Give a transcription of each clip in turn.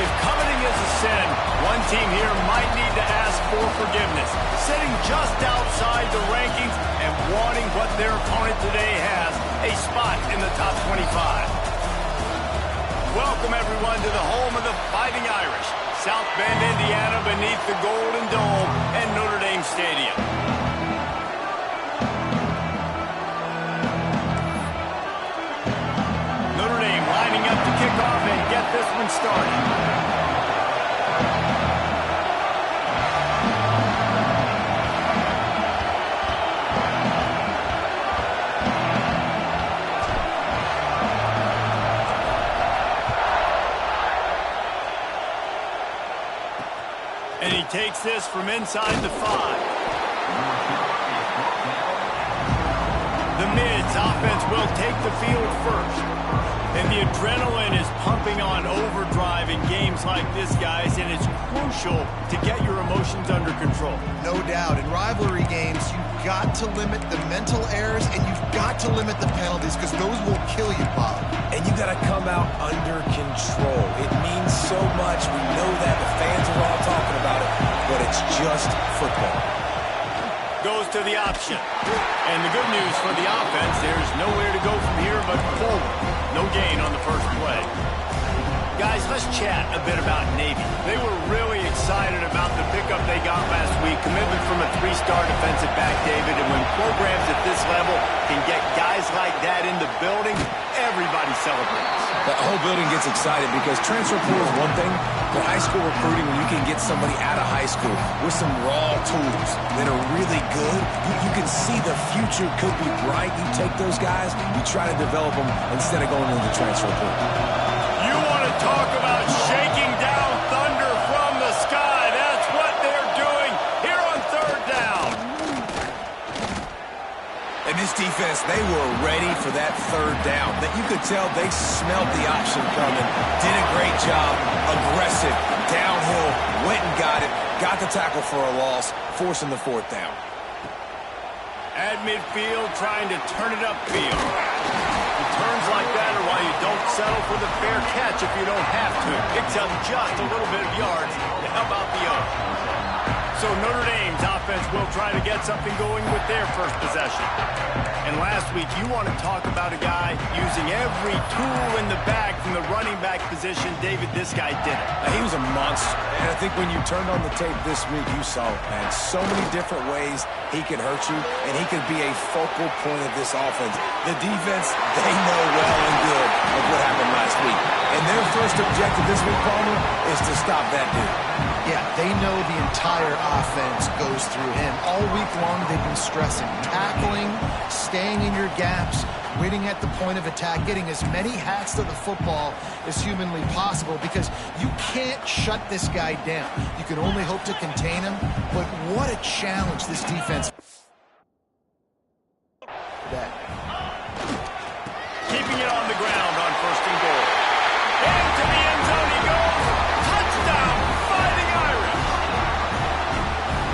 If coveting is a sin, one team here might need to ask for forgiveness, sitting just outside the rankings and wanting what their opponent today has, a spot in the top 25. Welcome, everyone, to the home of the Fighting Irish, South Bend, Indiana, beneath the Golden Dome and Notre Dame Stadium. Notre Dame lining up to kick off and get this one started. And he takes this from inside the 5. The Mids offense will take the field first. And the adrenaline is pumping on overdrive in games like this, guys, and it's crucial to get your emotions under control. No doubt. In rivalry games, you've got to limit the mental errors and you've got to limit the penalties because those will kill you, Bob. And you got to come out under control. It means so much. We know that. The fans are all talking about it, but it's just football. Goes to the option. And the good news for the offense, there's nowhere to go from here but forward. No gain on the first play. Guys, let's chat a bit about Navy. They were really excited about the pickup they got last week. Commitment from a 3-star defensive back, David. And when programs at this level can get guys like that in the building, everybody celebrates. The whole building gets excited because transfer portal is one thing, but high school recruiting, when you can get somebody out of high school with some raw tools that are really good, you can see the future could be bright. You take those guys, you try to develop them instead of going into the transfer portal. You want to talk about shaking down thunder from the sky. That's what they're doing here on 3rd down. And this defense, they were ready for that 3rd down. That you could tell they smelled the option coming. Did a great job. Aggressive. Downhill. Went and got it. Got the tackle for a loss. Forcing the 4th down. At midfield, trying to turn it upfield. Turns like that are why you don't settle for the fair catch if you don't have to. Picks up just a little bit of yards to help out the other. So Notre Dame's offense will try to get something going with their first possession. And last week, you want to talk about a guy using every tool in the bag from the running back position. David, this guy did it. He was a monster. And I think when you turned on the tape this week, you saw, man, so many different ways he could hurt you, and he could be a focal point of this offense. The defense, they know well and good of what happened last week. And their first objective this week, Palmer, is to stop that dude. Yeah, they know the entire offense goes through him. All week long, they've been stressing tackling, staying in your gaps, waiting at the point of attack, getting as many hats to the football as humanly possible because you can't shut this guy down. You can only hope to contain him, but what a challenge this defense. Keeping it on the ground on 1st and goal. Into the end zone he goes. Touchdown, Fighting Irish.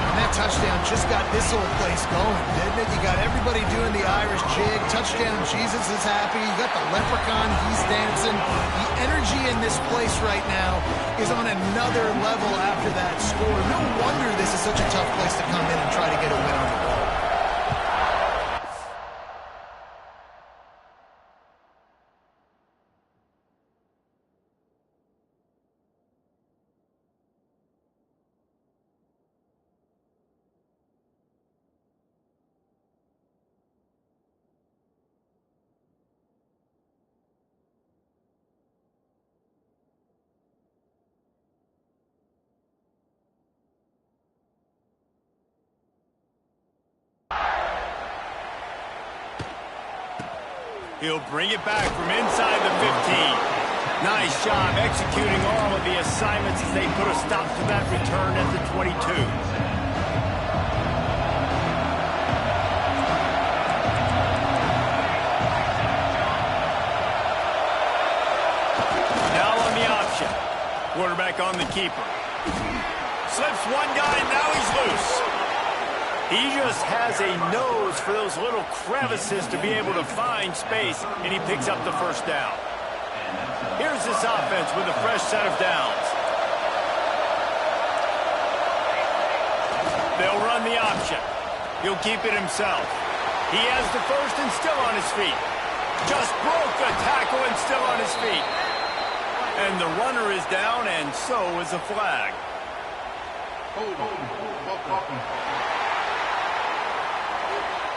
And that touchdown just got this whole place going, didn't it? You got everybody doing the Irish jig. Touchdown, Jesus is happy. You got the leprechaun, he's dancing. The energy in this place right now is on another level after that score. No wonder this is such a tough place to come in and try to get a win on the road. He'll bring it back from inside the 15. Nice job executing all of the assignments as they put a stop to that return at the 22. Now on the option. Quarterback on the keeper. Slips one guy, now he's loose. He just has a nose for those little crevices to be able to find space, and he picks up the 1st down. Here's this offense with a fresh set of downs. option. He'll keep it himself. He has the first and still on his feet. Just broke the tackle and still on his feet. And the runner is down, and so is a flag.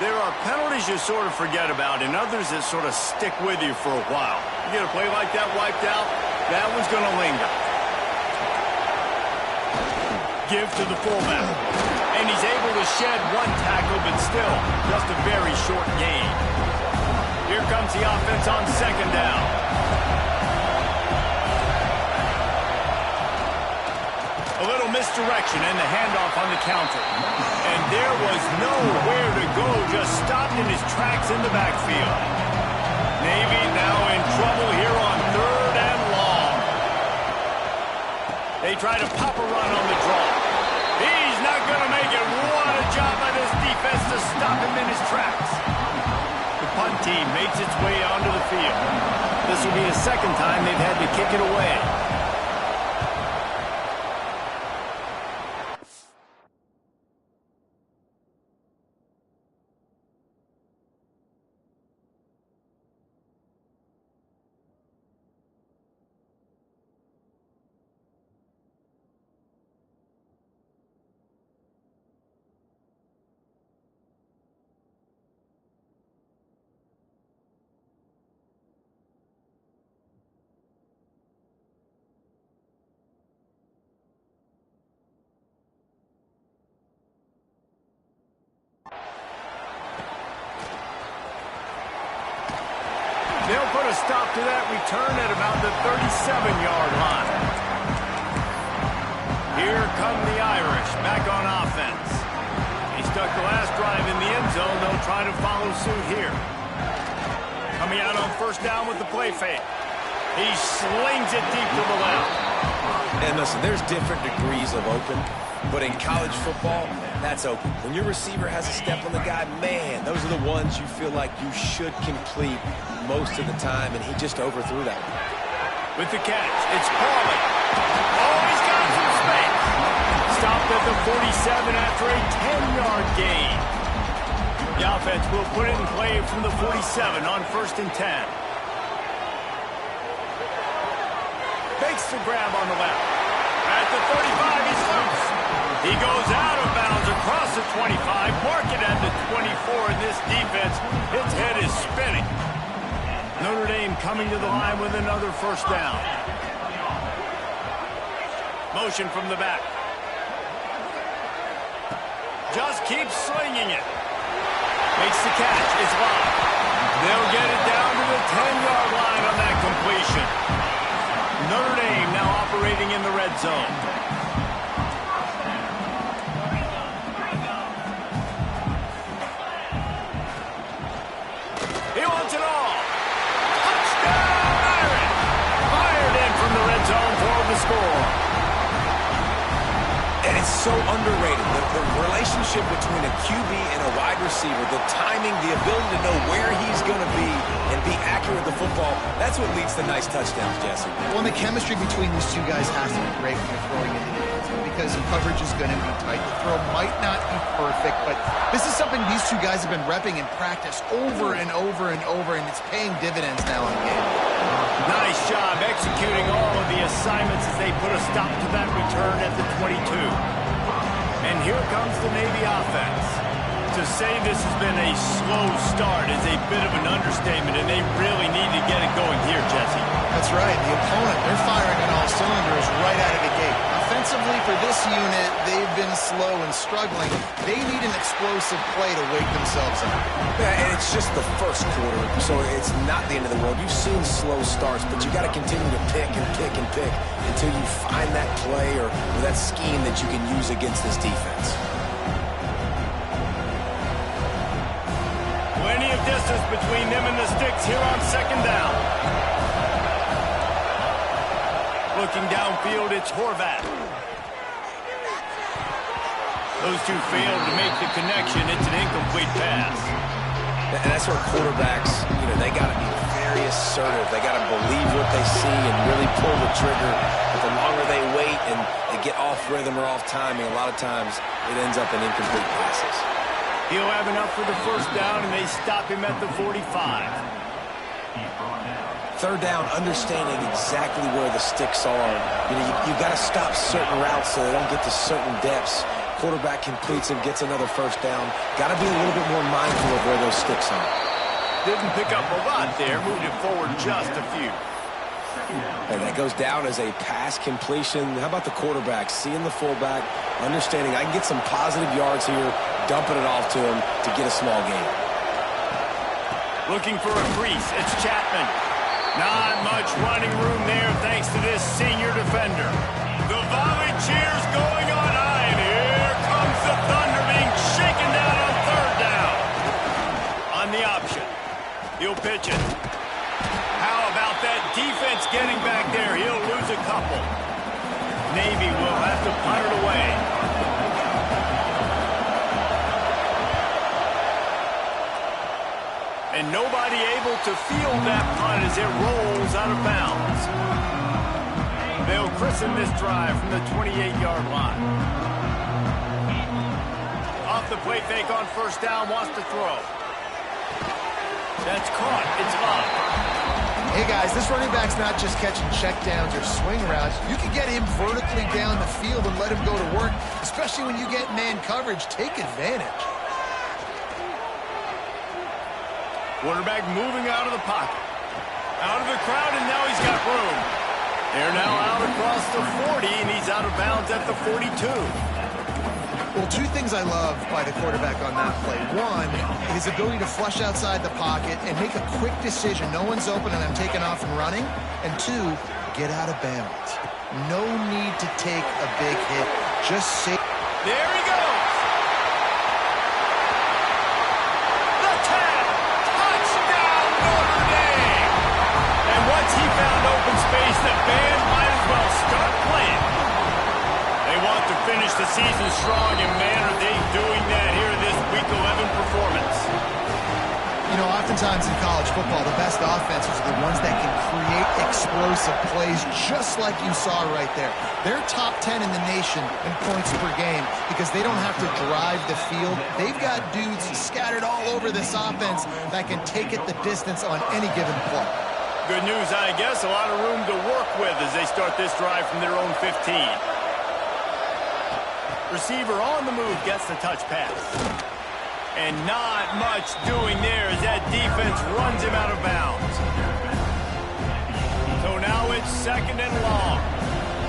There are penalties you sort of forget about and others that sort of stick with you for a while. You get a play like that wiped out, that one's going to linger. Give to the fullback. And he's able to shed one tackle, but still just a very short gain. Here comes the offense on second down. A little misdirection and the handoff on the counter. And there was nowhere to go, just stopped in his tracks in the backfield. Navy now in trouble here on third and long. They try to pop a run on the draw. He's not going to make it. What a job by this defense to stop him in his tracks. The punt team makes its way onto the field. This will be the second time they've had to kick it away. They'll put a stop to that return at about the 37-yard line. Here come the Irish back on offense. He stuck the last drive in the end zone. They'll try to follow suit here. Coming out on first down with the play fake. He slings it deep to the left. And listen, there's different degrees of open, but in college football, that's open. When your receiver has a step on the guy, man, those are the ones you feel like you should complete most of the time, and he just overthrew that one. With the catch, it's Pauly. Oh, he's got some space. Stopped at the 47 after a 10-yard gain. The offense will put it in play from the 47 on first and 10. Fakes the grab on the left. At the 35, he's loose. He goes out of bounds across the 25, mark it at the 24, and this defense, its head is spinning. Notre Dame coming to the line with another first down. Motion from the back. Just keeps slinging it. Makes the catch. It's locked. They'll get it down to the 10-yard line on that completion. Notre Dame now operating in the red zone. He wants it all. Touchdown, Irish! Fired in from the red zone for the score. And it's so underrated. The relationship between a QB and a wide receiver, the timing, the ability to know where he's going to be and be accurate with the football, that's what leads to nice touchdowns, Jesse. Well, and the chemistry between these two guys has to be great when you're throwing into the end zone because the coverage is going to be tight. The throw might not be perfect, but this is something these two guys have been repping in practice over and over and over, and it's paying dividends now in the game. Nice job executing all of the assignments as they put a stop to that return at the 22. And here comes the Navy offense. To say this has been a slow start is a bit of an understatement, and they really need to get it going here, Jesse. That's right. The opponent, they're firing on all cylinders right out of the gate. Offensively, for this unit, they've been slow and struggling. They need an explosive play to wake themselves up. Yeah, and it's just the first quarter, so it's not the end of the world. You've seen slow starts, but you got to continue to pick and pick and pick until you find that play or that scheme that you can use against this defense. Plenty of distance between them and the sticks here on second down. Looking downfield, it's Horvat. Those two failed to make the connection. It's an incomplete pass. And that's where quarterbacks, they got to be very assertive. They got to believe what they see and really pull the trigger. But the longer they wait and they get off off rhythm or off timing, a lot of times it ends up in incomplete passes. He'll have enough for the first down, and they stop him at the 45. Third down, understanding exactly where the sticks are. You've got to stop certain routes so they don't get to certain depths. Quarterback completes and gets another first down. Got to be a little bit more mindful of where those sticks are. Didn't pick up a lot there, moved it forward just a few. And that goes down as a pass completion. How about the quarterback seeing the fullback, understanding I can get some positive yards here, dumping it off to him to get a small gain. Looking for a crease, it's Chapman. Not much running room there thanks to this senior defender. The volley cheers going on high, and here comes the Thunder being shaken down on third down. On the option, he'll pitch it. How about that defense getting back there? He'll lose a couple. Navy will have to punt it away. And nobody able to field that punt as it rolls out of bounds. They'll christen this drive from the 28-yard line. Off the play fake on first down, wants to throw. That's caught. It's up. Hey, guys, this running back's not just catching checkdowns or swing routes. You can get him vertically down the field and let him go to work, especially when you get man coverage. Take advantage. Quarterback moving out of the pocket. Out of the crowd, and now he's got room. They're now out across the 40, and he's out of bounds at the 42. Well, two things I love by the quarterback on that play. One, his ability to flush outside the pocket and make a quick decision. No one's open, and I'm taking off and running. And two, get out of bounds. No need to take a big hit. Just say... There he goes. The tag. Touchdown, Notre Dame. And once he found open space, the band might as well start playing. They want to finish the season strong, and man, are they doing that here in this Week 11 performance. You know, oftentimes in college football, the best offenses are the ones that can create explosive plays, just like you saw right there. They're top 10 in the nation in points per game because they don't have to drive the field. They've got dudes scattered all over this offense that can take it the distance on any given play. Good news, I guess. A lot of room to work with as they start this drive from their own 15. Receiver on the move gets the touch pass. And not much doing there as that defense runs him out of bounds. So now it's second and long.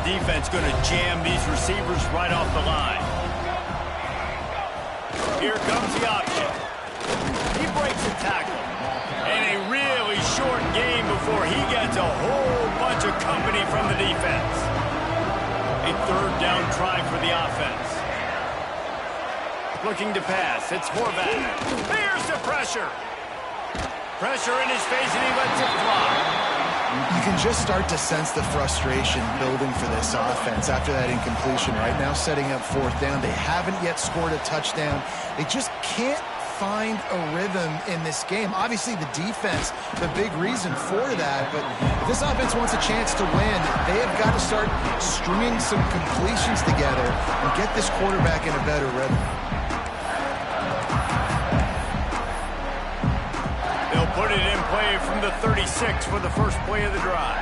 Defense going to jam these receivers right off the line. Here comes the option. He breaks the tackle. And a really short game before he gets a whole bunch of company from the defense. A third down try for the offense. Looking to pass. It's Horvath. There's the pressure. Pressure in his face, and he lets it fly. You can just start to sense the frustration building for this offense after that incompletion. Right now, setting up fourth down. They haven't yet scored a touchdown. They just can't find a rhythm in this game. Obviously, the defense, the big reason for that, but if this offense wants a chance to win, they have got to start stringing some completions together and get this quarterback in a better rhythm. They'll put it in play from the 36 for the first play of the drive.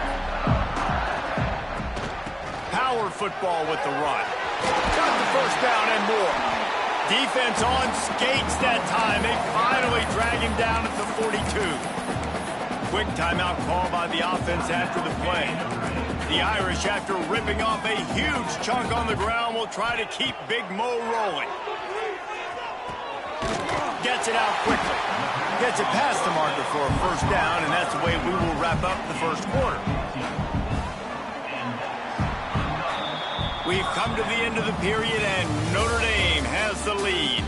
Power football with the run. Got the first down and more. Defense on skates that time. They finally drag him down at the 42. Quick timeout call by the offense after the play. The Irish, after ripping off a huge chunk on the ground, will try to keep Big Mo rolling. Gets it out quickly. Gets it past the marker for a first down, and that's the way we will wrap up the first quarter. We've come to the end of the period, and Notre Dame has the lead.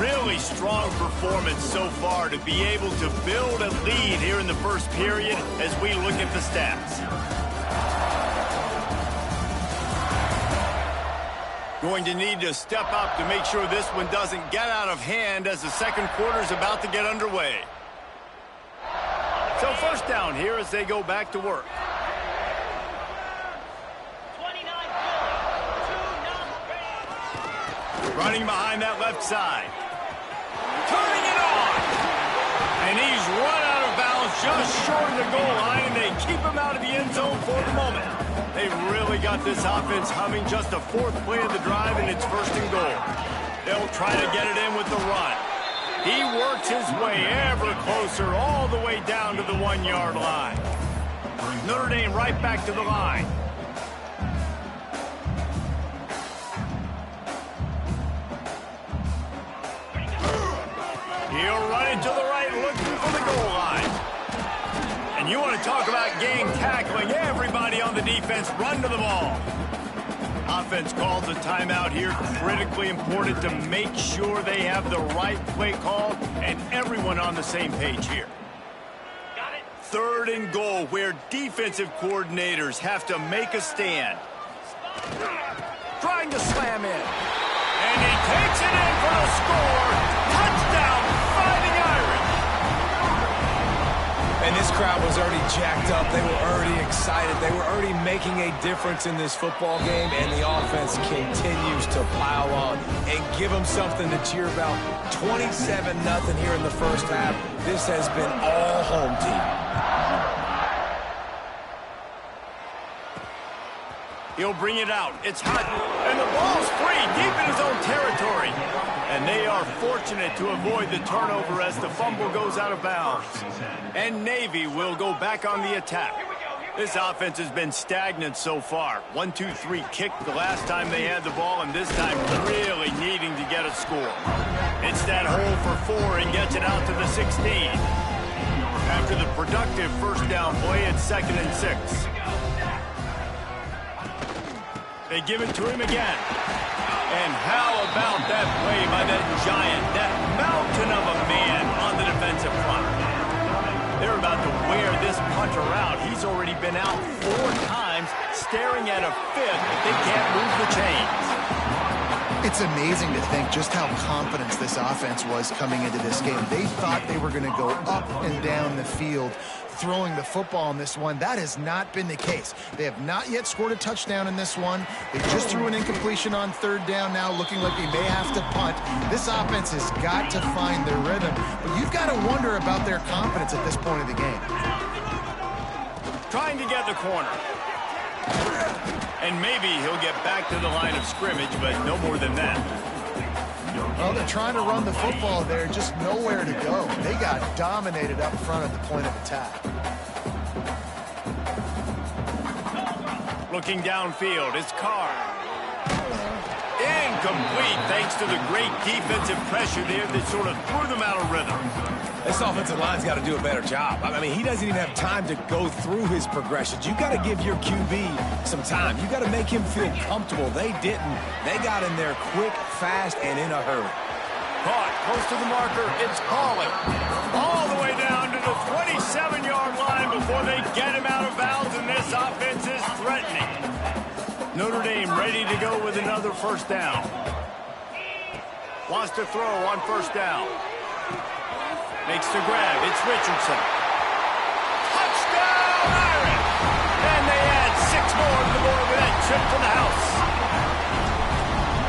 Really strong performance so far to be able to build a lead here in the first period as we look at the stats. Going to need to step up to make sure this one doesn't get out of hand as the second quarter is about to get underway. So first down here as they go back to work. Running behind that left side. Turning it on. And he's run out of bounds just short of the goal line, and they keep him out of the end zone for the moment. They've really got this offense humming. Just a fourth play of the drive, and it's first and goal. They'll try to get it in with the run. He works his way ever closer all the way down to the 1-yard line. Notre Dame right back to the line. He'll run it to the right, looking for the goal line. And you want to talk about gang tackling. Everybody on the defense run to the ball. Offense calls a timeout here. Critically important to make sure they have the right play call and everyone on the same page here. Got it. Third and goal, where defensive coordinators have to make a stand. Trying to slam in. And he takes it in for the score. Touchdown, Fighting Irish. And this crowd was already jacked up. They were already excited. They were already making a difference in this football game, and the offense continues to pile on and give them something to cheer about. 27-0 here in the first half. This has been all home team. He'll bring it out. It's hot. And the ball's free deep in his own territory. And they are fortunate to avoid the turnover as the fumble goes out of bounds. And Navy will go back on the attack. This offense has been stagnant so far. 1-2-3 kick the last time they had the ball, and this time really needing to get a score. It's that hole for 4 and gets it out to the 16. After the productive first down play, it's 2nd and 6. They give it to him again. And how about that play by that giant, that mountain of a man on the defensive front? They're about to wear this punter out. He's already been out 4 times, staring at a 5th, but they can't move the chains. It's amazing to think just how confident this offense was coming into this game. They thought they were going to go up and down the field throwing the football in this one. That has not been the case. They have not yet scored a touchdown in this one. They just threw an incompletion on 3rd down now, looking like they may have to punt. This offense has got to find their rhythm, but you've got to wonder about their confidence at this point of the game. Trying to get the corner. And maybe he'll get back to the line of scrimmage, but no more than that. Well, they're trying to run the football there, just nowhere to go. They got dominated up front at the point of attack. Looking downfield, it's Carr. Incomplete, thanks to the great defensive pressure there that sort of threw them out of rhythm. This offensive line's got to do a better job. I mean, he doesn't even have time to go through his progressions. You got to give your QB some time. You got to make him feel comfortable. They didn't. They got in there quick, fast, and in a hurry. Caught close to the marker. It's Calling. All the way down to the 27-yard line before they get him out of bounds, and this offense is threatening. Notre Dame ready to go with another first down. Wants to throw on first down. Makes the grab. It's Richardson. Touchdown, Irish! And they add 6 more to the board with that trip to the house.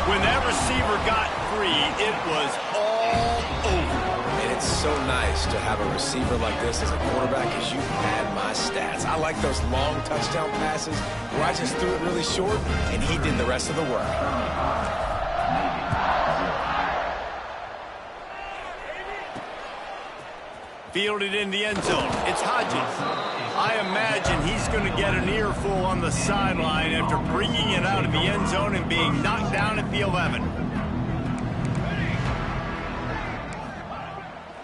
When that receiver got free, it was all over. And it's so nice to have a receiver like this as a quarterback, because you had my stats. I like those long touchdown passes where I just threw it really short, and he did the rest of the work. Fielded in the end zone. It's Hodges. I imagine he's going to get an earful on the sideline after bringing it out of the end zone and being knocked down at the 11.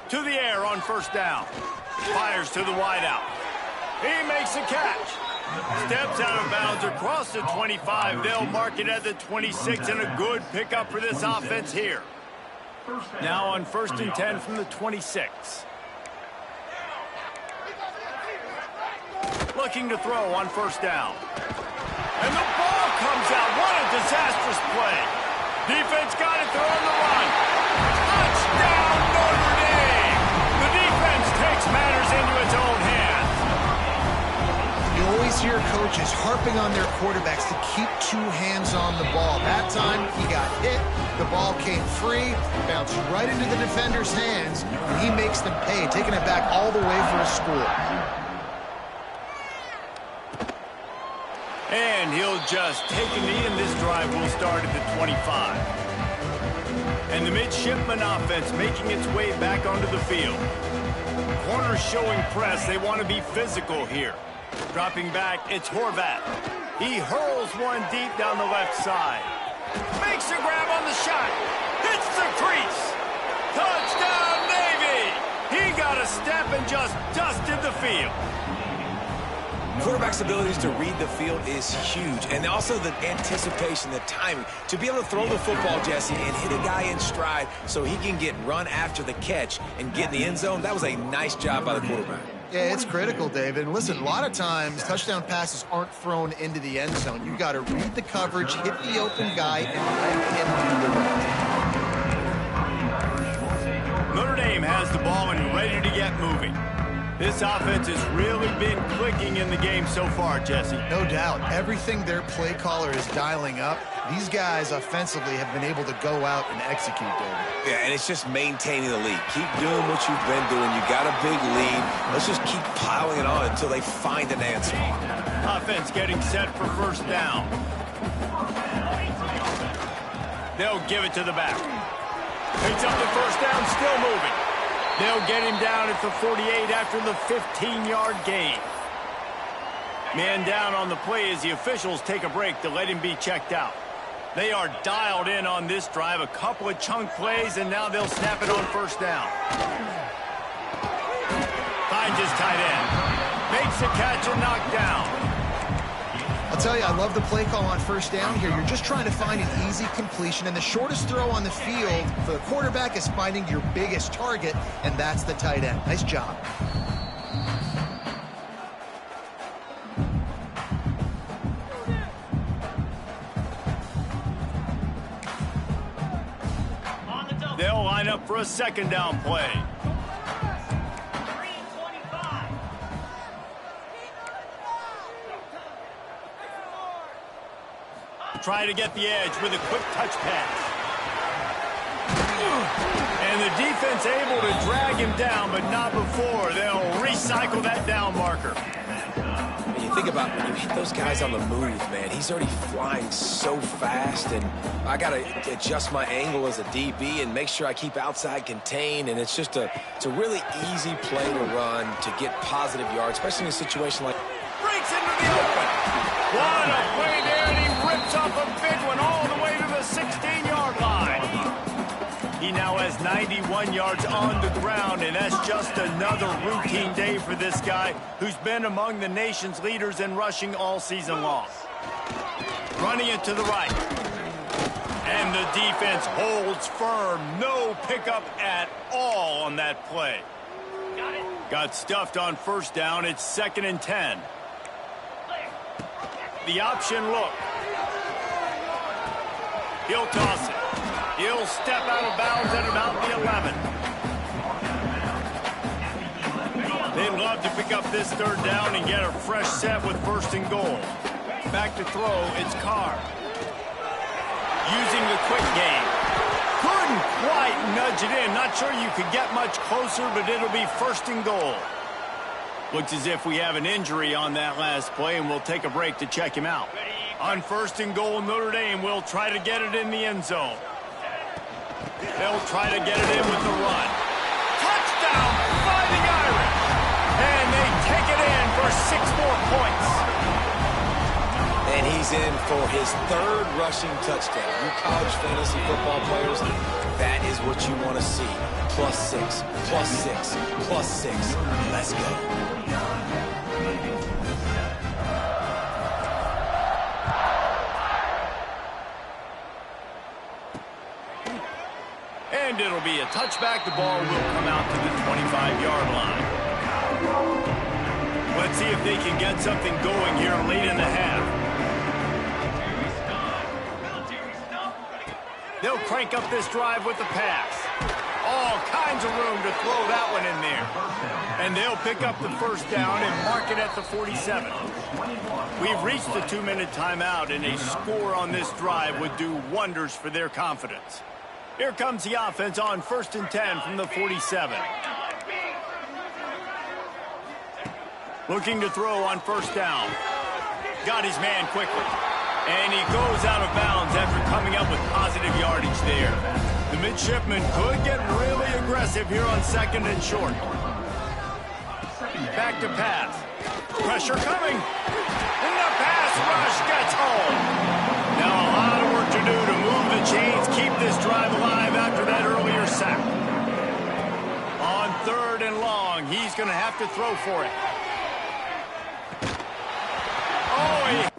To the air on first down. Fires to the wideout. He makes a catch. Steps out of bounds across the 25. They'll mark it at the 26, and a good pickup for this offense here. Now on 1st and 10 from the 26. Looking to throw on first down. And the ball comes out. What a disastrous play. Defense got it. They're on the run. Touchdown, Notre Dame. The defense takes matters into its own hands. You always see your coaches harping on their quarterbacks to keep 2 hands on the ball. That time, he got hit, the ball came free, bounced right into the defender's hands, and he makes them pay, taking it back all the way for a score. And he'll just take a knee, and this drive will start at the 25. And the midshipman offense making its way back onto the field. Corners showing press. They want to be physical here. Dropping back, it's Horvat. He hurls one deep down the left side. Makes a grab on the shot. Hits the crease. Touchdown, Navy! He got a step and just dusted the field. Quarterback's abilities to read the field is huge, and also the anticipation, the timing. To be able to throw the football, Jesse, and hit a guy in stride so he can get run after the catch and get in the end zone, that was a nice job by the quarterback. Yeah, it's critical, David. And listen, a lot of times, touchdown passes aren't thrown into the end zone. You've got to read the coverage, hit the open guy, and let him do the rest. Notre Dame has the ball and ready to get moving. This offense has really been clicking in the game so far, Jesse. No doubt. Everything their play caller is dialing up, these guys offensively have been able to go out and execute, David. Yeah, and it's just maintaining the lead. Keep doing what you've been doing. You got a big lead. Let's just keep piling it on until they find an answer. Offense getting set for first down. They'll give it to the back. Picks up the first down, still moving. They'll get him down at the 48 after the 15-yard gain. Man down on the play as the officials take a break to let him be checked out. They are dialed in on this drive. A couple of chunk plays, and now they'll snap it on first down. Finds his tight end. Makes the catch and knocked down. I'll tell you, I love the play call on first down here. You're just trying to find an easy completion, and the shortest throw on the field for the quarterback is finding your biggest target, and that's the tight end. Nice job. They'll line up for a second down play. Try to get the edge with a quick touch pass. And the defense able to drag him down, but not before. They'll recycle that down marker. And you think about when you hit those guys on the move, man, he's already flying so fast, and I got to adjust my angle as a DB and make sure I keep outside contained, and it's a really easy play to run to get positive yards, especially in a situation like... Breaks into the open. What a play there, and he rips off a big one all the way to the 16-yard line. He now has 91 yards on the ground, and that's just another routine day for this guy who's been among the nation's leaders in rushing all season long. Running it to the right. And the defense holds firm. No pickup at all on that play. Got stuffed on first down. It's 2nd and 10. The option look. He'll toss it. He'll step out of bounds at about the 11. They'd love to pick up this third down and get a fresh set with 1st and goal. Back to throw, it's Carr. Using the quick game. Couldn't quite nudge it in. Not sure you could get much closer, but it'll be 1st and goal. Looks as if we have an injury on that last play, and we'll take a break to check him out. On 1st and goal, Notre Dame will try to get it in the end zone. They'll try to get it in with the run. Touchdown, Fighting Irish! And they take it in for 6 more points. And he's in for his 3rd rushing touchdown. You college fantasy football players, that is what you want to see. +6, +6, +6. Let's go. And it'll be a touchback. The ball will come out to the 25-yard line. Let's see if they can get something going here late in the half. They'll crank up this drive with the pass. all kinds of room to throw that one in there. And they'll pick up the first down and mark it at the 47. We've reached the 2-minute timeout, and a score on this drive would do wonders for their confidence. Here comes the offense on 1st and 10 from the 47. Looking to throw on 1st down. Got his man quickly. And he goes out of bounds after coming up with positive yardage there. The midshipman could get really aggressive here on 2nd and short. Back to pass. Pressure coming. And the pass rush gets home. Now a lot of work to do to move the chains, keep this drive alive after that earlier sack. On 3rd and long, he's going to have to throw for it. Oh, he...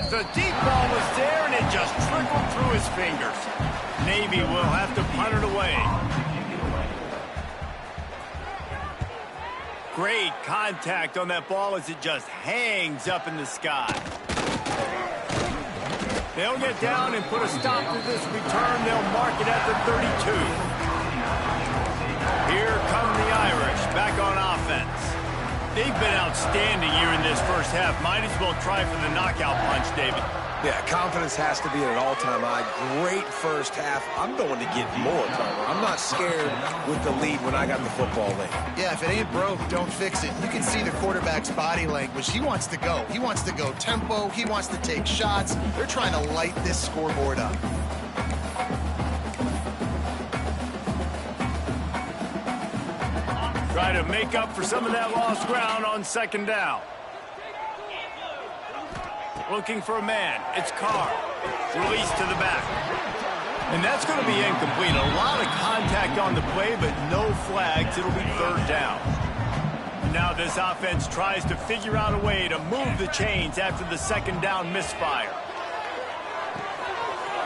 The deep ball was there, and it just trickled through his fingers. Navy will have to punt it away. Great contact on that ball as it just hangs up in the sky. They'll get down and put a stop to this return. They'll mark it at the 32. Here come the Irish back on offense. They've been outstanding here in this first half. Might as well try for the knockout punch, David. Yeah, confidence has to be at an all-time high. Great first half. I'm going to get more, Carver. I'm not scared with the lead when I got the football late. Yeah, if it ain't broke, don't fix it. You can see the quarterback's body language. He wants to go. He wants to go tempo. He wants to take shots. They're trying to light this scoreboard up. Try to make up for some of that lost ground on 2nd down. Looking for a man. It's Carr. Release to the back. And that's going to be incomplete. A lot of contact on the play, but no flags. It'll be 3rd down. Now this offense tries to figure out a way to move the chains after the 2nd down misfire.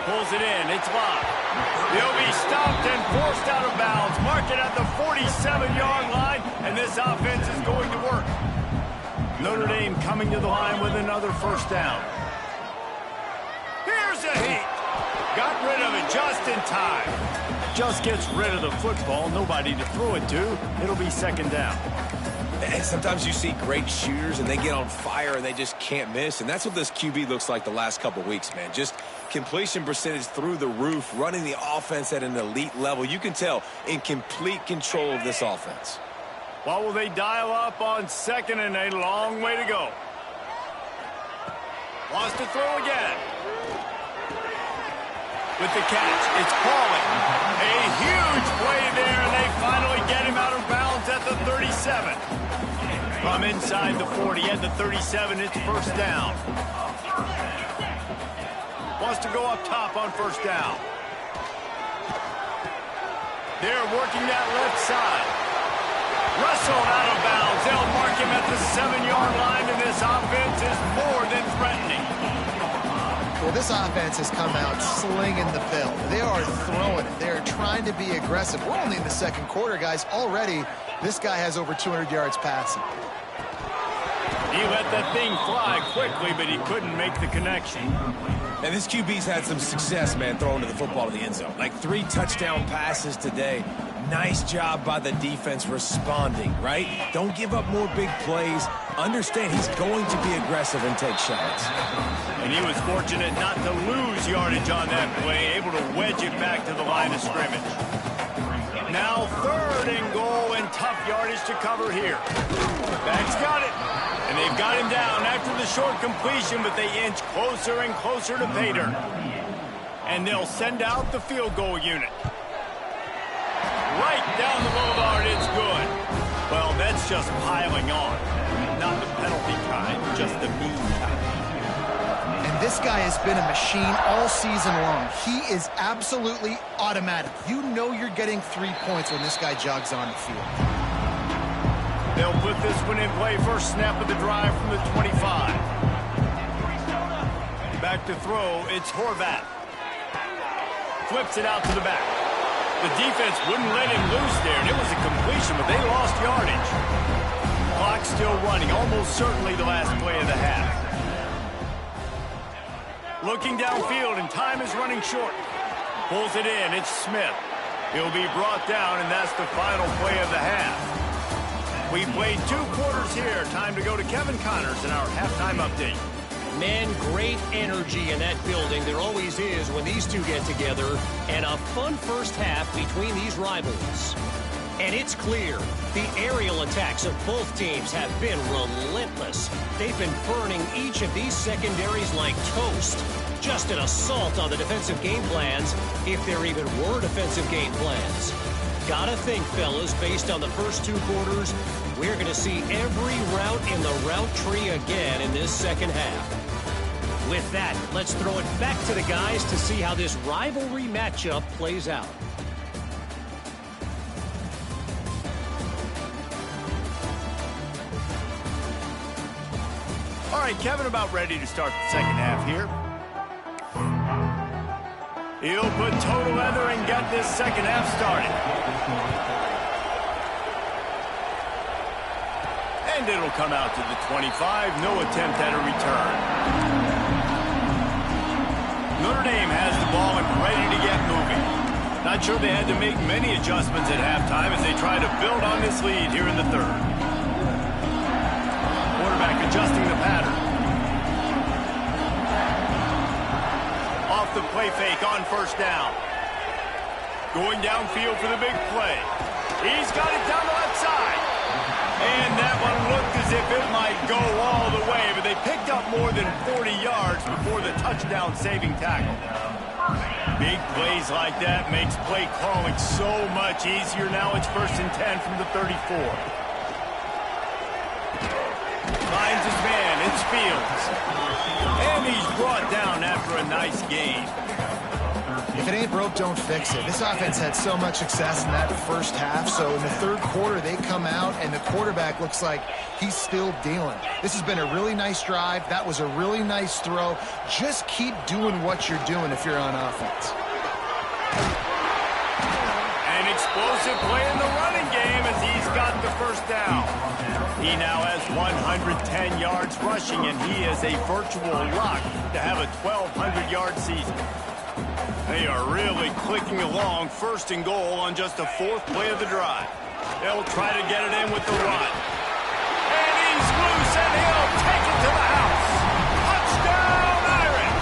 Pulls it in. It's locked. He'll be stopped and forced out of bounds. Mark it at the 47-yard line, and this offense is going to work. Notre Dame coming to the line with another 1st down. Here's a hit. Got rid of it just in time. Just gets rid of the football. Nobody to throw it to. It'll be 2nd down. And sometimes you see great shooters, and they get on fire, and they just can't miss. And that's what this QB looks like the last couple weeks, man. Just completion percentage through the roof, running the offense at an elite level. You can tell in complete control of this offense. What will they dial up on 2nd and a long way to go? Wants to throw again. With the catch, it's Pauling. A huge play there, and they finally get him out of bounds at the 37. From inside the 40 at the 37, it's 1st down. Wants to go up top on 1st down. They're working that left side. Wrestled out of bounds. They'll mark him at the 7-yard line, and this offense is more than threatening. Well, this offense has come out slinging the pill. They are throwing it. They are trying to be aggressive. We're only in the 2nd quarter, guys. Already, this guy has over 200 yards passing. He let that thing fly quickly, but he couldn't make the connection. And this QB's had some success, man, throwing to the football to the end zone. Like 3 touchdown passes today. Nice job by the defense responding, right? Don't give up more big plays. Understand he's going to be aggressive and take shots. And he was fortunate not to lose yardage on that play, able to wedge it back to the line of scrimmage. Now 3rd and goal, and tough yardage to cover here. Back's got it. And they've got him down after the short completion, but they inch closer and closer to pay dirt. And they'll send out the field goal unit. Right down the boulevard, it's good. Well, that's just piling on. Not the penalty kind, just the mean kind. And this guy has been a machine all season long. He is absolutely automatic. You know you're getting 3 points when this guy jogs on the field. They'll put this one in play. First snap of the drive from the 25. Back to throw, it's Horvat. Flips it out to the back. The defense wouldn't let him loose there, and it was a completion, but they lost yardage. Clock still running, almost certainly the last play of the half. Looking downfield, and time is running short. Pulls it in, it's Smith. He'll be brought down, and that's the final play of the half. We played 2 quarters here. Time to go to Kevin Connors in our halftime update. Man, great energy in that building. There always is when these two get together. And a fun first half between these rivals. And it's clear, the aerial attacks of both teams have been relentless. They've been burning each of these secondaries like toast. Just an assault on the defensive game plans, if there even were defensive game plans. Gotta think, fellas, based on the first 2 quarters, we're going to see every route in the route tree again in this second half. With that, let's throw it back to the guys to see how this rivalry matchup plays out. All right, Kevin, about ready to start the second half here. He'll put total leather and get this second half started. And it'll come out to the 25. No attempt at a return. Notre Dame has the ball and ready to get moving. Not sure they had to make many adjustments at halftime as they try to build on this lead here in the third. Quarterback adjusting the pattern. Off the play fake on first down. Going downfield for the big play. He's got it down the left side. And that one looked as if it might go all the way, but they picked up more than 40 yards before the touchdown-saving tackle. Big plays like that makes play calling so much easier. Now it's 1st and 10 from the 34. Finds his man, it's Fields. And he's brought down after a nice gain. If it ain't broke, don't fix it. This offense had so much success in that first half, so in the third quarter, they come out, and the quarterback looks like he's still dealing. This has been a really nice drive. That was a really nice throw. Just keep doing what you're doing if you're on offense. An explosive play in the running game as he's got the first down. He now has 110 yards rushing, and he is a virtual lock to have a 1,200-yard season. They are really clicking along, 1st and goal on just the 4th play of the drive. They'll try to get it in with the run. And he's loose, and he'll take it to the house. Touchdown, Irish!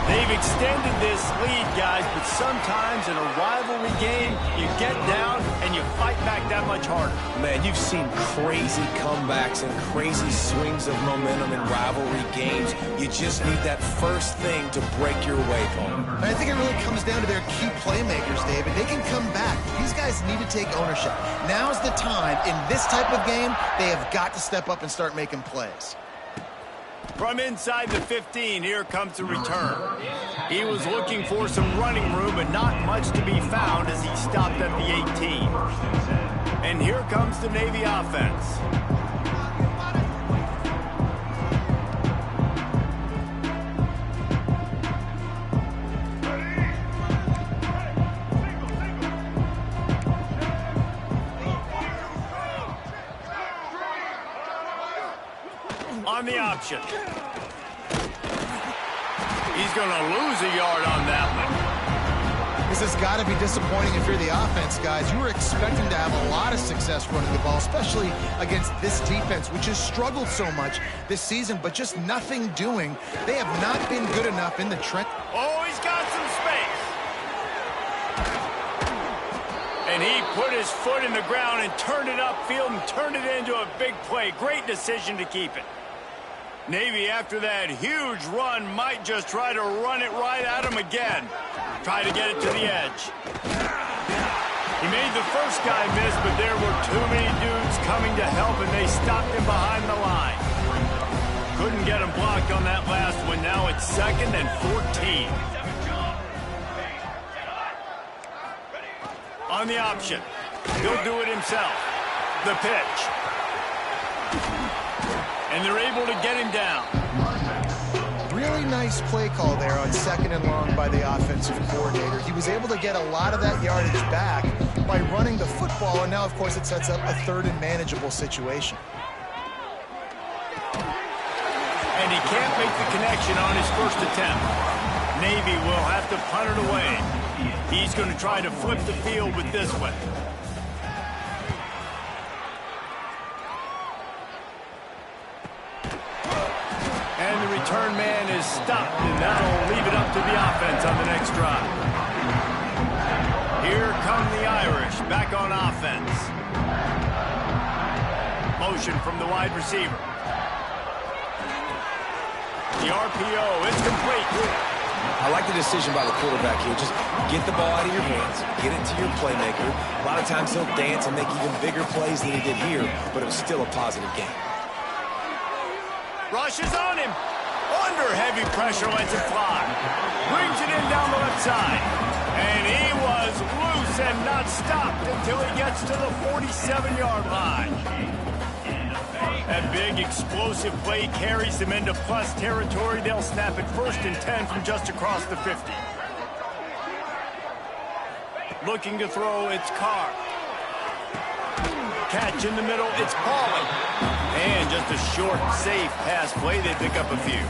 They've extended this lead, guys, but sometimes in a rivalry game, you get down and you fight back that much harder. Man, you've seen crazy comebacks and crazy swings of momentum in rivalry games. You just need that first thing to break your way, Paul. I think it really comes down to their key playmakers, David. They can come back. These guys need to take ownership. Now's the time. In this type of game, they have got to step up and start making plays. From inside the 15, here comes the return. He was looking for some running room, but not much to be found as he stopped at the 18. And here comes the Navy offense. On the option. He's going to lose a yard on that one. This has got to be disappointing if you're the offense, guys. You were expecting to have a lot of success running the ball, especially against this defense, which has struggled so much this season, but just nothing doing. They have not been good enough in the trench. Oh, he's got some space. And he put his foot in the ground and turned it upfield and turned it into a big play. Great decision to keep it. Navy, after that huge run, might just try to run it right at him again. Try to get it to the edge. He made the first guy miss, but there were too many dudes coming to help, and they stopped him behind the line. Couldn't get him blocked on that last one. Now it's 2nd and 14. On the option. He'll do it himself. The pitch. And they're able to get him down. Really nice play call there on 2nd and long by the offensive coordinator. He was able to get a lot of that yardage back by running the football, and now, of course, it sets up a 3rd and manageable situation. And he can't make the connection on his first attempt. Navy will have to punt it away. He's going to try to flip the field with this one. And the return man is stopped, and that'll leave it up to the offense on the next drive. Here come the Irish, back on offense. Motion from the wide receiver. The RPO, it's complete. I like the decision by the quarterback here. Just get the ball out of your hands, get it to your playmaker. A lot of times he'll dance and make even bigger plays than he did here, but it was still a positive game. Rushes on him. Under heavy pressure, lets it fly. Brings it in down the left side. And he was loose and not stopped until he gets to the 47-yard line. That big explosive play carries them into plus territory. They'll snap it 1st and 10 from just across the 50. Looking to throw, it's Carr. Catch in the middle, it's Pauling. And just a short, safe pass play, they pick up a few.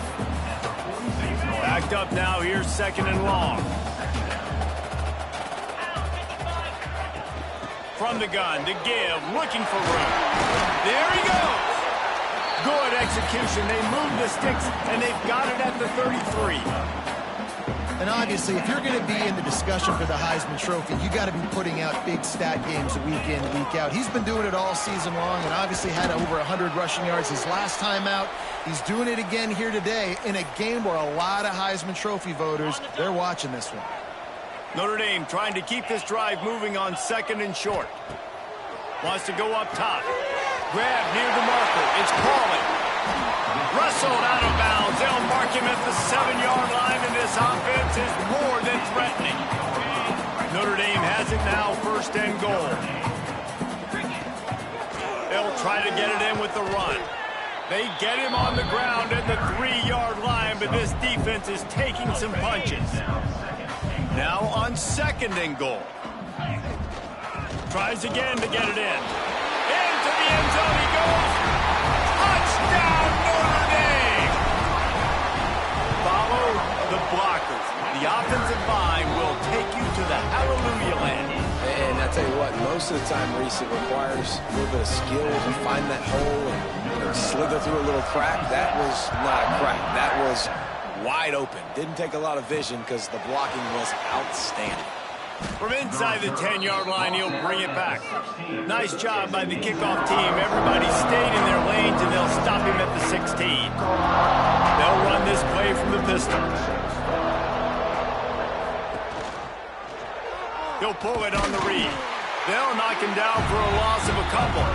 Backed up now, here's 2nd and long. From the gun to give, looking for room. There he goes. Good execution. They move the sticks, and they've got it at the 33. And obviously, if you're going to be in the discussion for the Heisman Trophy, you got to be putting out big stat games week in, week out. He's been doing it all season long and obviously had over 100 rushing yards his last time out. He's doing it again here today in a game where a lot of Heisman Trophy voters, they're watching this one. Notre Dame trying to keep this drive moving on 2nd and short. Wants to go up top. Grab near the marker. It's Pauling. Wrestled out of bounds. They'll mark him at the 7-yard line, and this offense is more than threatening. Notre Dame has it now, 1st and goal. They'll try to get it in with the run. They get him on the ground at the 3-yard line, but this defense is taking some punches. Now on 2nd and goal. Tries again to get it in. Into the end zone he goes. Touchdown, Notre Dame! Follow the blockers. The offensive line will take you to the hallelujah land. And I tell you what, most of the time, Reese, it requires a little bit of skill to find that hole and slither through a little crack. That was not a crack. That was wide open. Didn't take a lot of vision because the blocking was outstanding. From inside the 10-yard line, he'll bring it back. Nice job by the kickoff team. Everybody stayed in their lanes, and they'll stop him at the 16. They'll run this play from the pistol. He'll pull it on the read. They'll knock him down for a loss of a couple.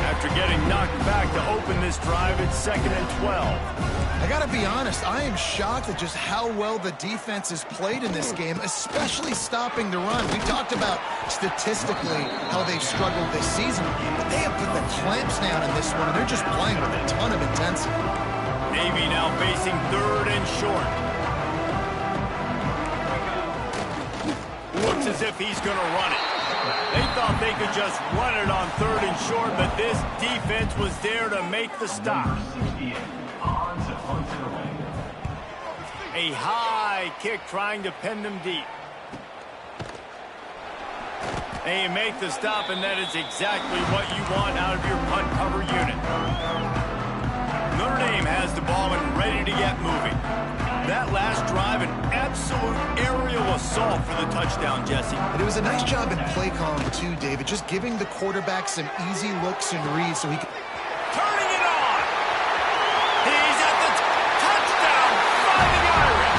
After getting knocked back to open this drive, it's 2nd and 12. I got to be honest, I am shocked at just how well the defense has played in this game, especially stopping the run. We talked about statistically how they've struggled this season, but they have put the clamps down in this one, and they're just playing with a ton of intensity. Navy now facing 3rd and short. Looks as if he's going to run it. They thought they could just run it on 3rd and short, but this defense was there to make the stop. A high kick trying to pin them deep. They make the stop, and that is exactly what you want out of your punt cover unit. Notre Dame has the ball and ready to get moving. That last drive, an absolute aerial assault for the touchdown, Jesse. And it was a nice job in play calling, too, David, just giving the quarterback some easy looks and reads so he could... Turning it on! He's at the touchdown by the Irish!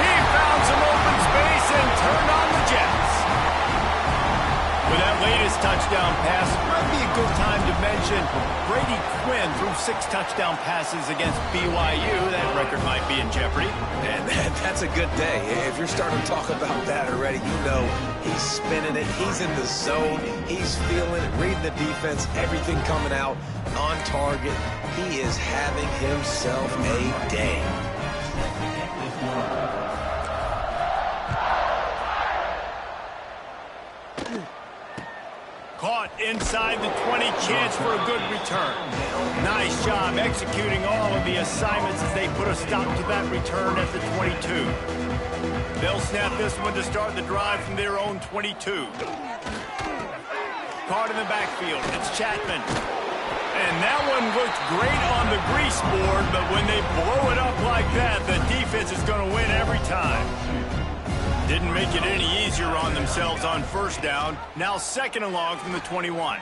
He found some open space and turned on the Jets. touchdown pass. Might be a good time to mention Brady Quinn threw 6 touchdown passes against BYU. That record might be in jeopardy. And that's a good day. If you're starting to talk about that already, you know he's spinning it. He's in the zone. He's feeling it, reading the defense, everything coming out on target. He is having himself a day. Caught inside the 20, chance for a good return. Nice job executing all of the assignments as they put a stop to that return at the 22. They'll snap this one to start the drive from their own 22. Caught in the backfield, it's Chapman. And that one looked great on the grease board, but when they blow it up like that, the defense is going to win every time. Didn't make it any easier on themselves on first down. Now 2nd and long from the 21.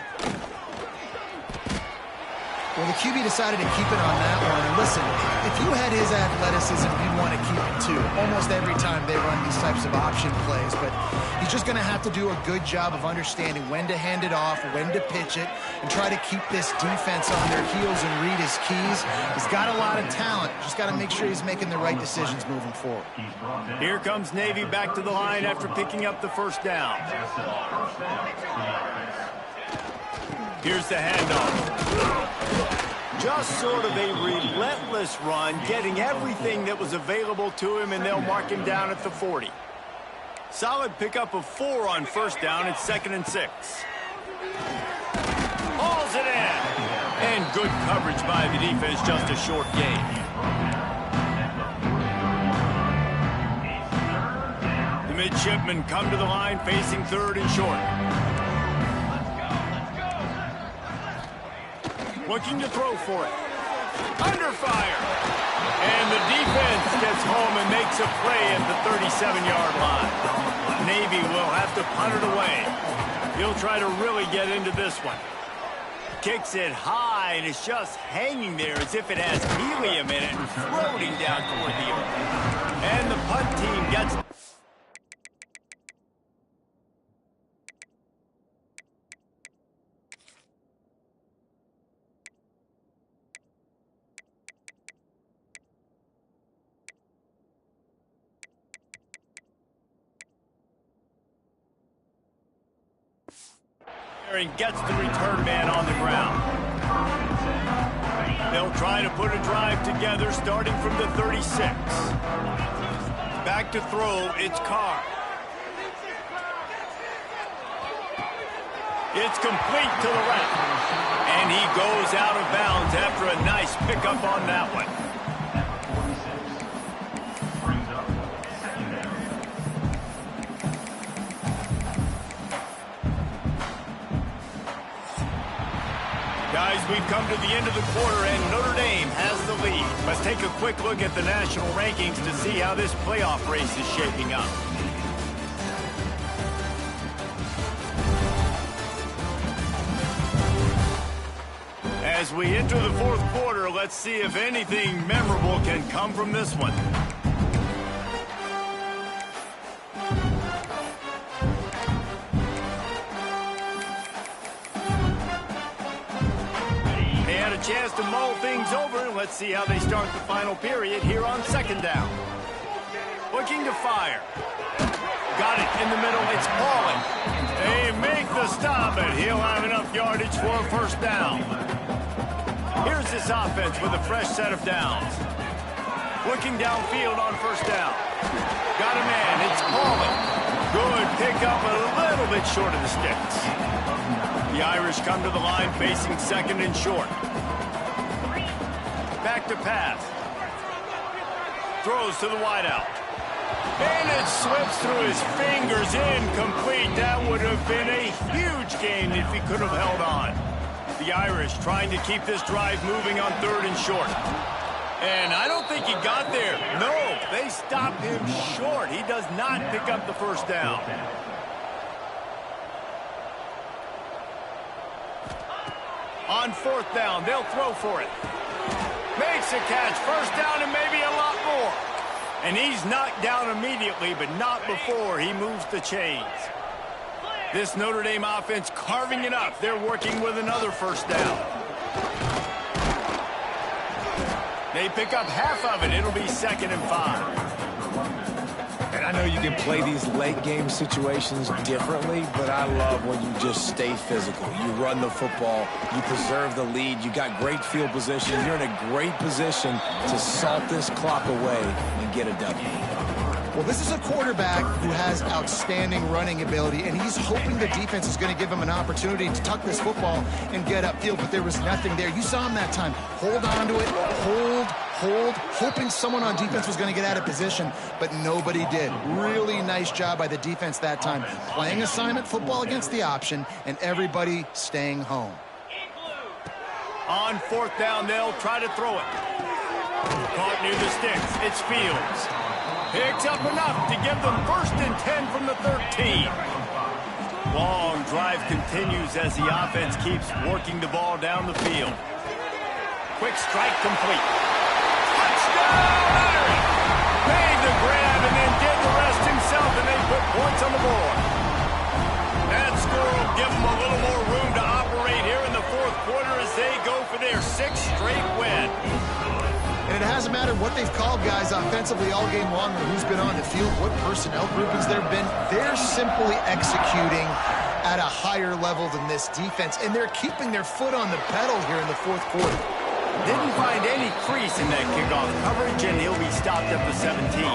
Well, the QB decided to keep it on that one. And listen, if you had his athleticism, you'd want to keep it too. Almost every time they run these types of option plays. But he's just going to have to do a good job of understanding when to hand it off, when to pitch it, and try to keep this defense on their heels and read his keys. He's got a lot of talent. Just got to make sure he's making the right decisions moving forward. Here comes Navy back to the line after picking up the first down. Here's the handoff. Just sort of a relentless run, getting everything that was available to him, and they'll mark him down at the 40. Solid pickup of 4 on first down. It's 2nd and 6. Hauls it in. And good coverage by the defense, just a short gain. The midshipmen come to the line facing 3rd and short. Looking to throw for it. Under fire. And the defense gets home and makes a play at the 37-yard line. Navy will have to punt it away. He'll try to really get into this one. Kicks it high, and it's just hanging there as if it has helium in it and floating down toward the earth. And the punt team gets... and gets the return man on the ground. They'll try to put a drive together starting from the 36. Back to throw, it's Carr. It's complete to the left. And he goes out of bounds after a nice pickup on that one. Guys, we've come to the end of the quarter, and Notre Dame has the lead. Let's take a quick look at the national rankings to see how this playoff race is shaping up. As we enter the 4th quarter, let's see if anything memorable can come from this one. Chance to mull things over, and let's see how they start the final period here on 2nd down. Looking to fire. Got it in the middle. It's Pauling. They make the stop, and he'll have enough yardage for a first down. Here's this offense with a fresh set of downs. Looking downfield on first down. Got a man. It's Pauling. Good pickup, a little bit short of the sticks. The Irish come to the line facing 2nd and short. Back to pass. Throws to the wideout. And it slips through his fingers, incomplete. That would have been a huge gain if he could have held on. The Irish trying to keep this drive moving on 3rd and short. And I don't think he got there. No, they stopped him short. He does not pick up the first down. On 4th down, they'll throw for it. Makes a catch, first down and maybe a lot more. And he's knocked down immediately, but not before he moves the chains. This Notre Dame offense carving it up. They're working with another first down. They pick up half of it. It'll be 2nd and 5. And I know you can play these late game situations differently, but I love when you just stay physical. You run the football, you preserve the lead, you got great field position, you're in a great position to salt this clock away and get a W. Well, this is a quarterback who has outstanding running ability, and he's hoping the defense is going to give him an opportunity to tuck this football and get upfield, but there was nothing there. You saw him that time. Hold on to it, hold, hoping someone on defense was going to get out of position, but nobody did. Really nice job by the defense that time. Playing assignment football against the option, and everybody staying home. On 4th down, they'll try to throw it. Caught near the sticks. It's Fields. Picks up enough to give them 1st and 10 from the 13. Long drive continues as the offense keeps working the ball down the field. Quick strike complete. Touchdown, Irish! Made the grab and then did the rest himself, and they put points on the board. That score will give them a little more room to operate here in the 4th quarter as they go for their 6th straight win. And it hasn't mattered what they've called guys offensively all game long or who's been on the field, what personnel groupings there have been. They're simply executing at a higher level than this defense, and they're keeping their foot on the pedal here in the 4th quarter. Didn't find any crease in that kickoff coverage, and he'll be stopped at the 17.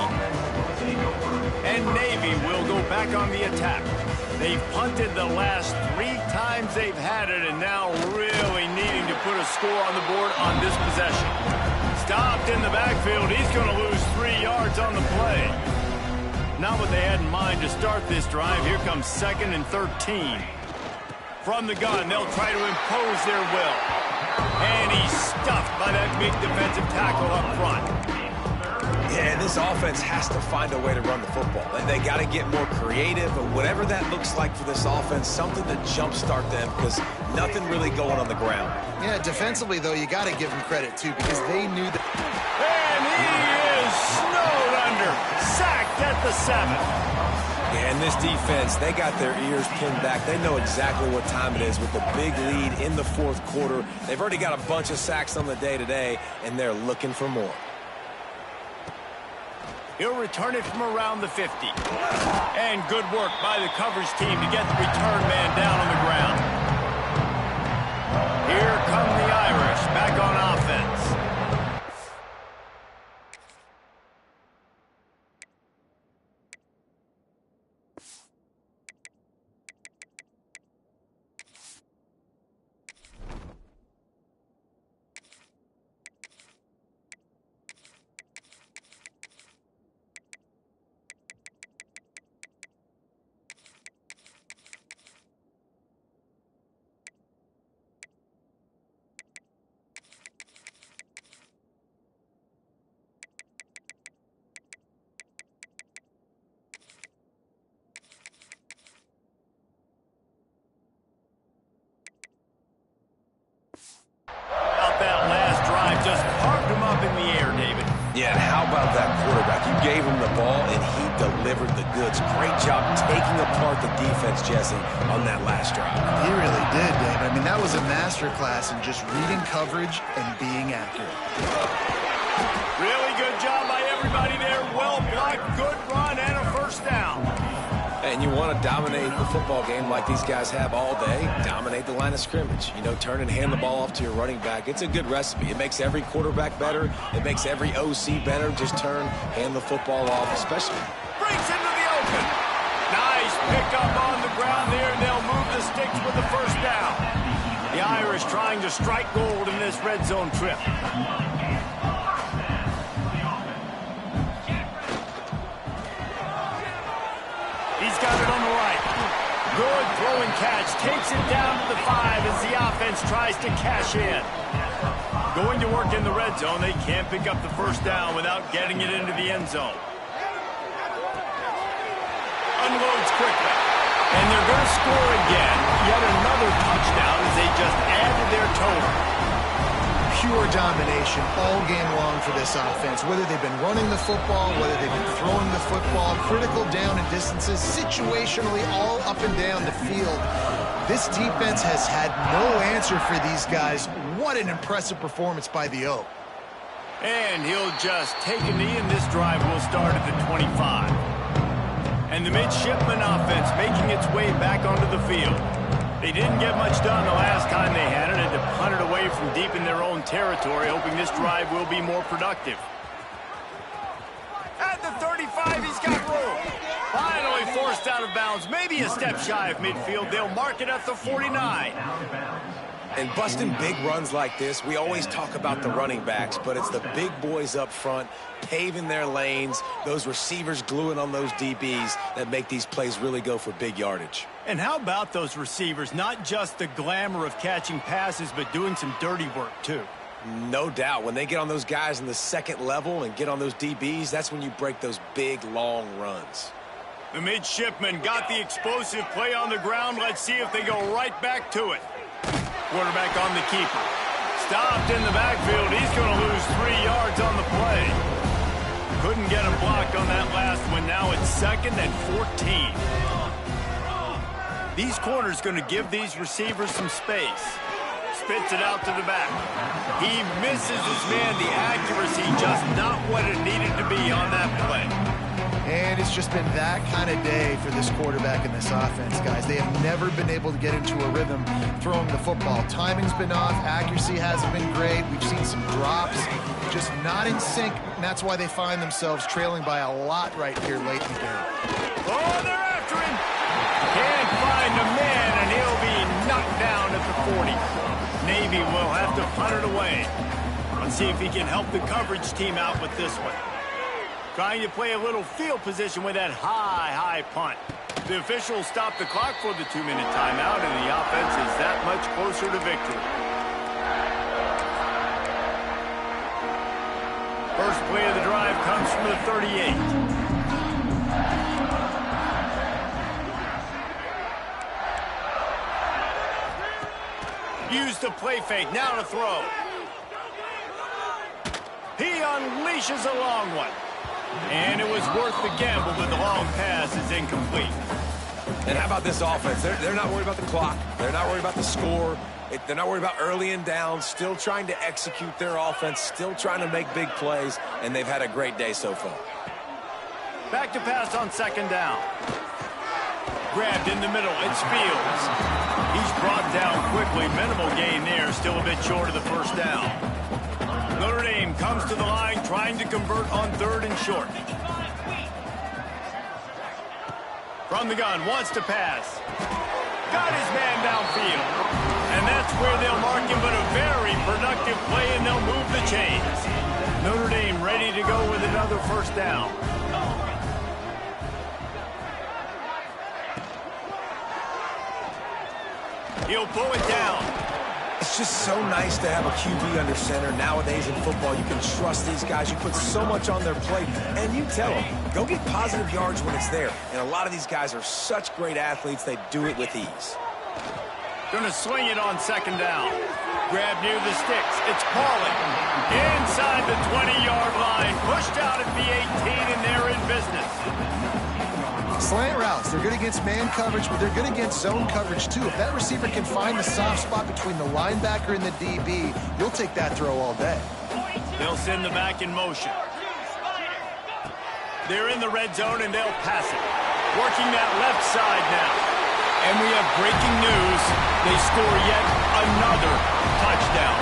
And Navy will go back on the attack. They've punted the last 3 times they've had it, and now really needing to put a score on the board on this possession. Stopped in the backfield. He's going to lose 3 yards on the play. Not what they had in mind to start this drive. Here comes 2nd and 13. From the gun, they'll try to impose their will. And he's stuffed by that big defensive tackle up front. Yeah, this offense has to find a way to run the football. They got to get more creative, but whatever that looks like for this offense, something to jumpstart them, because nothing really going on the ground. Yeah, defensively, though, you got to give them credit, too, because they knew that. And he is snowed under. Sacked at the 7. Yeah, and this defense, they got their ears pinned back. They know exactly what time it is with the big lead in the 4th quarter. They've already got a bunch of sacks on the day today, and they're looking for more. He'll return it from around the 50. And good work by the coverage team to get the return man down on the ground. Here come the Irish back on offense. That last drive just carved him up in the air, David. Yeah, and how about that quarterback? You gave him the ball, and he delivered the goods. Great job taking apart the defense, Jesse, on that last drive. He really did, Dave. I mean, that was a masterclass in just reading coverage and being accurate. Really good job by everybody there. Well blocked, good run, and a 1st down. And you want to dominate the football game like these guys have all day, dominate the line of scrimmage. You know, turn and hand the ball off to your running back. It's a good recipe. It makes every quarterback better. It makes every OC better. Just turn, hand the football off, especially. Breaks into the open. Nice pickup on the ground there, and they'll move the sticks with the 1st down. The Irish trying to strike gold in this red zone trip. He's got it on the right. Good throwing catch. Takes it down to the 5 as the offense tries to cash in. Going to work in the red zone. They can't pick up the 1st down without getting it into the end zone. Unloads quickly. And they're going to score again. Yet another touchdown as they just added their total. pure domination all game long for this offense. Whether they've been running the football, whether they've been throwing the football, critical down and distances, situationally all up and down the field. This defense has had no answer for these guys. What an impressive performance by the O. And he'll just take a knee, and this drive will start at the 25. And the midshipman offense making its way back onto the field. They didn't get much done the last time they had it, and to punt it away from deep in their own territory, hoping this drive will be more productive. At the 35, he's got room. Finally forced out of bounds, maybe a step shy of midfield. They'll mark it at the 49. And busting big runs like this, we always talk about the running backs, but it's the big boys up front, paving their lanes, those receivers gluing on those DBs that make these plays really go for big yardage. And how about those receivers? Not just the glamour of catching passes, but doing some dirty work, too. No doubt. When they get on those guys in the second level and get on those DBs, that's when you break those big, long runs. The midshipman got the explosive play on the ground. Let's see if they go right back to it. Quarterback on the keeper. Stopped in the backfield. He's going to lose 3 yards on the play. Couldn't get him blocked on that last one. Now it's 2nd and 14. These corners going to give these receivers some space. Spits it out to the back. He misses his man. The accuracy just not what it needed to be on that play. And it's just been that kind of day for this quarterback and this offense, guys. They have never been able to get into a rhythm throwing the football. Timing's been off. Accuracy hasn't been great. We've seen some drops, just not in sync, and that's why they find themselves trailing by a lot right here late in the game. Oh, they're after him. Can't find a man, and he'll be knocked down at the 40. Navy will have to punt it away. Let's see if he can help the coverage team out with this one. Trying to play a little field position with that high punt. The officials stop the clock for the 2-minute timeout, and the offense is that much closer to victory. First play of the drive comes from the 38. Use the play fake, now to throw. He unleashes a long one. And it was worth the gamble, but the long pass is incomplete. And how about this offense? They're not worried about the clock. They're not worried about the score. They're not worried about early and down. Still trying to execute their offense. Still trying to make big plays. And they've had a great day so far. Back to pass on 2nd down. Grabbed in the middle. It's Fields. He's brought down quickly. Minimal gain there. Still a bit short of the first down. Notre Dame comes to the line trying to convert on 3rd and short. From the gun, wants to pass. Got his man downfield. And that's where they'll mark him, but a very productive play, and they'll move the chains. Notre Dame ready to go with another first down. He'll pull it down. It's just so nice to have a QB under center. Nowadays in football, you can trust these guys. You put so much on their plate, and you tell them, go get positive yards when it's there. And a lot of these guys are such great athletes, they do it with ease. Going to swing it on 2nd down. Grab near the sticks. It's Pauling. Inside the 20-yard line. Pushed out at the 18, and they're in business. Slant routes, they're good against man coverage, but they're good against zone coverage too. If that receiver can find the soft spot between the linebacker and the DB, you'll take that throw all day. They'll send the back in motion. They're in the red zone, and they'll pass it. Working that left side now. And we have breaking news. They score yet another touchdown.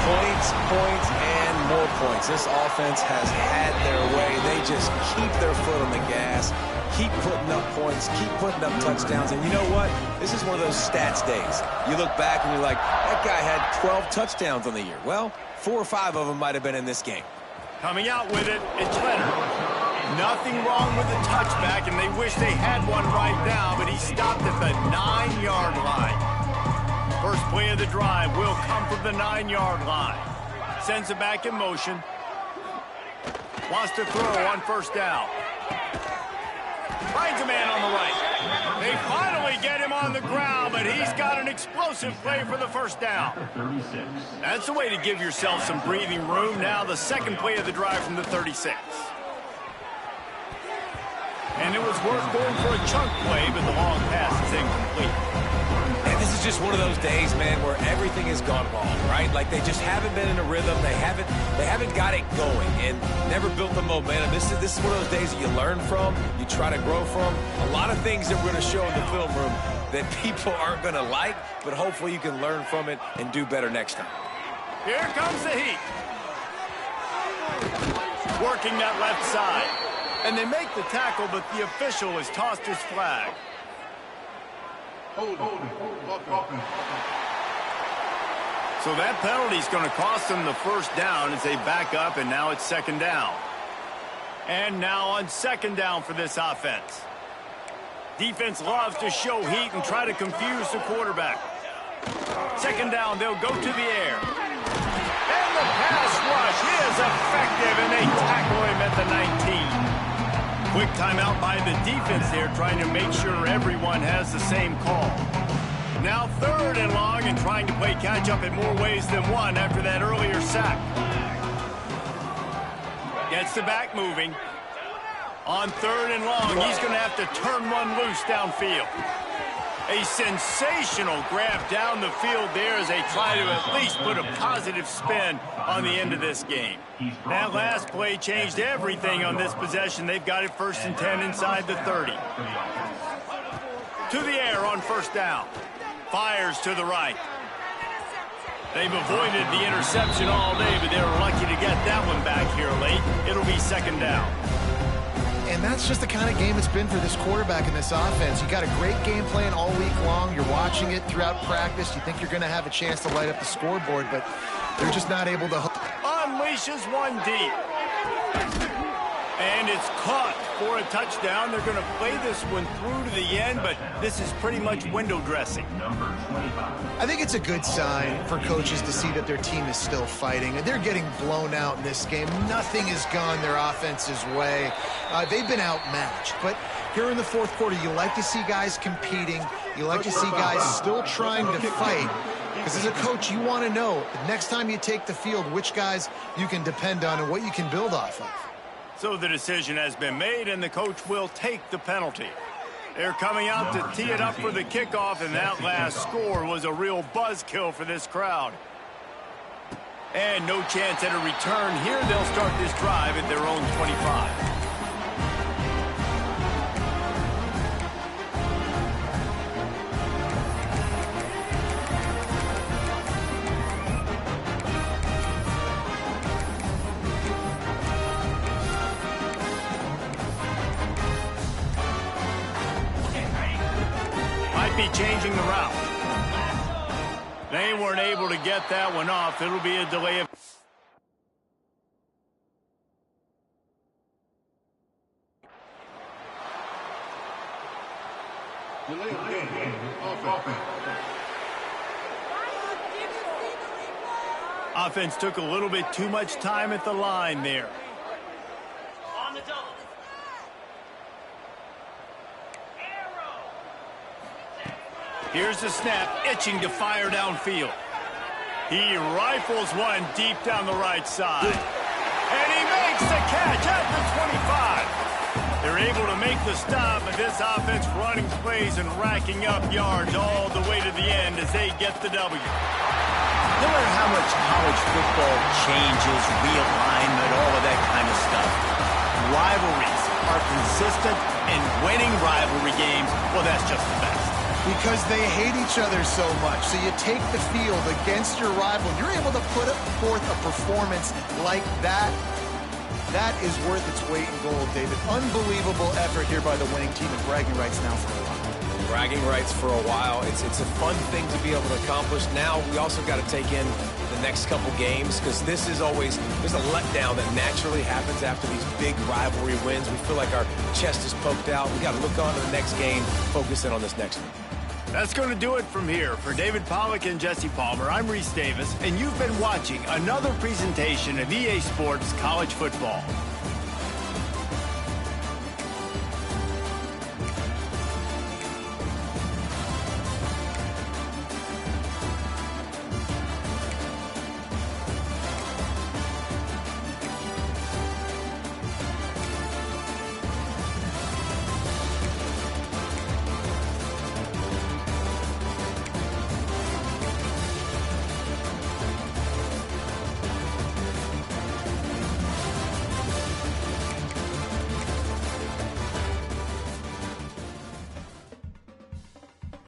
Points, and more points. This offense has had their way. They just keep their foot on the gas, keep putting up points, keep putting up touchdowns. And you know what? This is one of those stats days. You look back and you're like, that guy had 12 touchdowns on the year. Well, 4 or 5 of them might have been in this game. Coming out with it, it's Leonard. Nothing wrong with the touchback, and they wish they had one right now, but he stopped at the 9-yard line. First play of the drive will come from the 9-yard line. Sends it back in motion. Wants to throw on 1st down. Finds a man on the right. They finally get him on the ground, but he's got an explosive play for the first down. That's the way to give yourself some breathing room. Now the second play of the drive from the 36. And it was worth going for a chunk play, but the long pass is incomplete. And this is just one of those days, man, where everything has gone wrong, right? Like they just haven't been in a rhythm. They haven't got it going and never built the momentum. This is one of those days that you learn from, you try to grow from. A lot of things that we're going to show in the film room that people aren't going to like, but hopefully you can learn from it and do better next time. Here comes the heat. Working that left side. And they make the tackle, but the official has tossed his flag. So that penalty is going to cost them the first down as they back up, and now it's second down. And now on second down for this offense. Defense loves to show heat and try to confuse the quarterback. Second down, they'll go to the air. And the pass rush is effective, and they tackle him at the 19. Quick timeout by the defense there, trying to make sure everyone has the same call. Now third and long, and trying to play catch-up in more ways than one after that earlier sack. Gets the back moving. On third and long, he's going to have to turn one loose downfield. A sensational grab down the field there as they try to at least put a positive spin on the end of this game. That last play changed everything on this possession. They've got it first and 10 inside the 30. To the air on first down. Fires to the right. They've avoided the interception all day, but they were lucky to get that one back here late. It'll be second down. And that's just the kind of game it's been for this quarterback in this offense. You got a great game plan all week long. You're watching it throughout practice. You think you're going to have a chance to light up the scoreboard, but they're just not able to. Unleashes one deep. And it's caught for a touchdown. They're going to play this one through to the end, but this is pretty much window dressing. I think it's a good sign for coaches to see that their team is still fighting. And they're getting blown out in this game. Nothing has gone their offense's way. They've been outmatched. But here in the fourth quarter, you like to see guys competing. You like to see guys still trying to fight. Because as a coach, you want to know, next time you take the field, which guys you can depend on and what you can build off of. So the decision has been made, and the coach will take the penalty. They're coming out to tee it up for the kickoff, and that last score was a real buzzkill for this crowd. And no chance at a return here. They'll start this drive at their own 25. Be changing the route. They weren't able to get that one off. It'll be a delay of... Offense took a little bit too much time at the line there. On the double. Here's the snap, itching to fire downfield. He rifles one deep down the right side. And he makes the catch at the 25. They're able to make the stop, but this offense running plays and racking up yards all the way to the end as they get the W. No matter how much college football changes, realignment, all of that kind of stuff, rivalries are consistent, and winning rivalry games, well, that's just the best. Because they hate each other so much. So you take the field against your rival. You're able to put forth a performance like that. That is worth its weight in gold, David. Unbelievable effort here by the winning team, and bragging rights now for a while. Bragging rights for a while. It's a fun thing to be able to accomplish. Now we also got to take in the next couple games, because this is always, there's a letdown that naturally happens after these big rivalry wins. We feel like our chest is poked out. We got to look on to the next game, focus in on this next one. That's going to do it from here. For David Pollack and Jesse Palmer, I'm Reese Davis, and you've been watching another presentation of EA Sports College Football.